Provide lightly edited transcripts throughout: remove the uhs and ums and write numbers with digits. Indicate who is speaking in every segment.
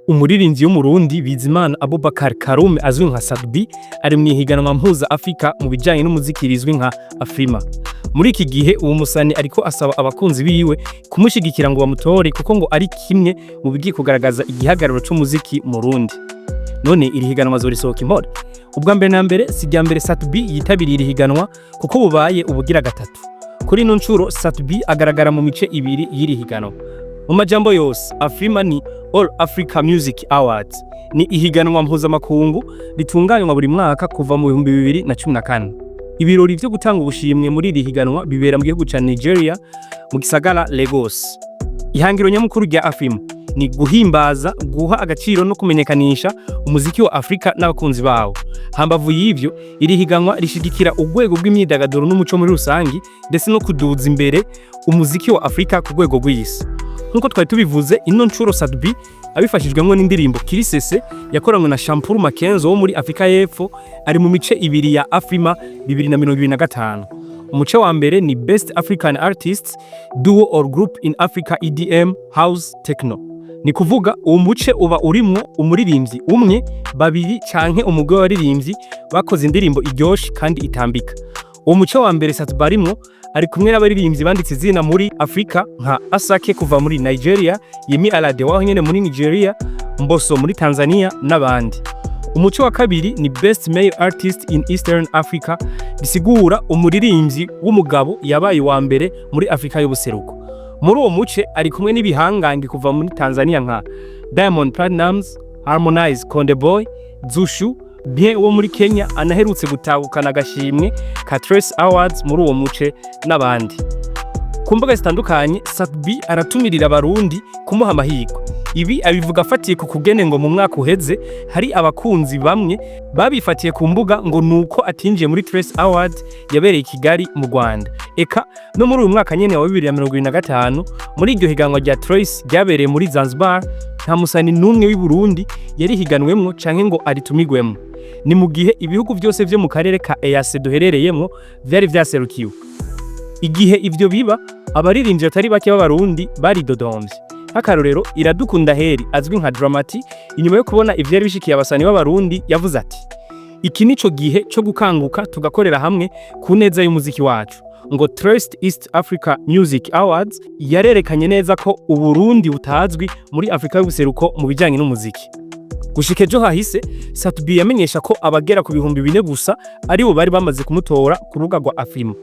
Speaker 1: Umuririmvyi w'umurundi Bizimana Abubakar Karume azwi nka Sadbi ari mw'ihiganwa mpuza Afrika mu bijanye n'umuziki rizwi nka AFRIMA. Muri iki gihe uwo musani ariko asaba abakunzi biwe kumushigikira ngo bamutore kuko ngo ari kimwe mu bigiye kugaragaza igihagararo c'umuziki mu Burundi. None iri higanwa zorisohoka impore. Ubwa mbere na mbere si rya mbere Sadbi yitabiriye iri higanwa kuko bubaye ubugira gatatu. Kuri ino ncuro Sadbi agaragara mu mice ibiri y'iri higanwa. Mu majambo yose AFRIMA ni All Africa Music Awards, ni ihiganwa mpuzamakungu ritunganywa buri mwaka kuva mu 2014. Ibirori vyo gutanga ubushimwe muri iri higanwa bibera mu gihugu ca Nigeria mu gisagara Lagos. Ihangiro nyamukuru rya AFRIMA ni guhimbaza, guha agaciro no kumenyekanisha umuziki wa Afrika n'abakunzi bawo. Hambavu y'ivyo, iri higanwa rishigikira urwego rw'imyidagaduro n'umuco muri rusangi ndetse no kuduza imbere umuziki wa Afrika ku rwego rw'isi. Nkuko twari tubivuze, ino ncuro Sadbi abifashijwemo n'indirimbo Kirisese yakoranywe na Shampuru Makenzo wo muri Afrika y'Epfo ari mu mice ibiri ya AFRIMA 2025. Umuce wa mbere ni Best African Artists Duo or Group in Africa EDM House Techno. Ni kuvuga uwo muce uba urimwo umuririmvyi umwe, babiri canke umugwi w'abaririmbyi bakoze indirimbo iryoshe kandi itambika. Uwo muce wa mbere Sadbi arimwo ari kumwe n'abaririmbyi banditse izina muri Afrika nka Asake kuva muri Nigeria, Yemi Alade waho nyene muri Nigeria, Mbosso muri Tanzania n'abandi. Umuco wa kabiri ni Best Male Artist in Eastern Africa, bisigura umuririmbyi w'umugabo yabaye wa mbere muri Afrika y'ubuseruko. Muri uwo muce ari kumwe n'ibihangange kuva muri Tanzania nka Diamond Platnumz, Harmonize, Konde Boy, Zushu, Gihe wo muri Kenya anaherutse gutahukana agashimwe ka Trace Awards muri uwo muce n'abandi. Ku mbuga zitandukanye Sadbi aratumirira abarundi kumuha amahirwe. Ibi abivuga afatiye ku kugene ngo mu mwaka uheze hari abakunzi bamwe babifatiye ku mbuga ngo nuko atinjiye muri Trace Awards yabereye i Kigali mu Rwanda. Eka no muri uyu mwaka nyene wa 2025 muri iryo higanwa rya Trace ryabereye muri Zanzibar nta musani n'umwe w'i Burundi yari higanwemwo canke ngo aritumigwemwo. Ni mu gihe ibihugu byose vyo mu karere ka EAC duherereyemwo vyari vyaserukiwe. Igihe ivyo biba abaririmbyi batari bake b'abarundi bari dodomvye. Akarorero Iradukunda Heri azwi nka Dramati inyuma yo kubona ivyari bishikiye abasani b'abarundi yavuze ati: "Iki nico gihe cyo gukanguka tugakorera hamwe ku neza y'umuziki wacu." Ngo Trace East Africa Music Awards yarerekanye neza ko Uburundi butazwi muri Afrika y'ubuseruko mu bijanye n'umuziki. Gushika ejo hahise Sadbi yamenyesha ko abagera ku 4,000 gusa ari bo bari bamaze kumutora ku rubuga rwa AFRIMA.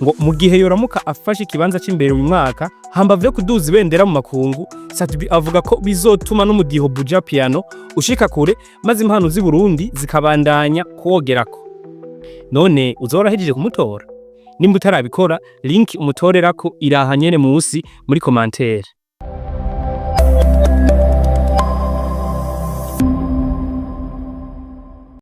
Speaker 1: Ngo mu gihe yoramuka afashe ikibanza cy'imbere uyu mwaka hambavye kuduza ibendera mu makungu, Sadbi avuga ko bizotuma n'Umudiho Buja Piano ushika kure maze impano z'i Burundi zikabandanya kuwogerako. None uzorahejeje kumutora? Nimba utarabikora, link umutorerako iraha nyene musi muri commentaire.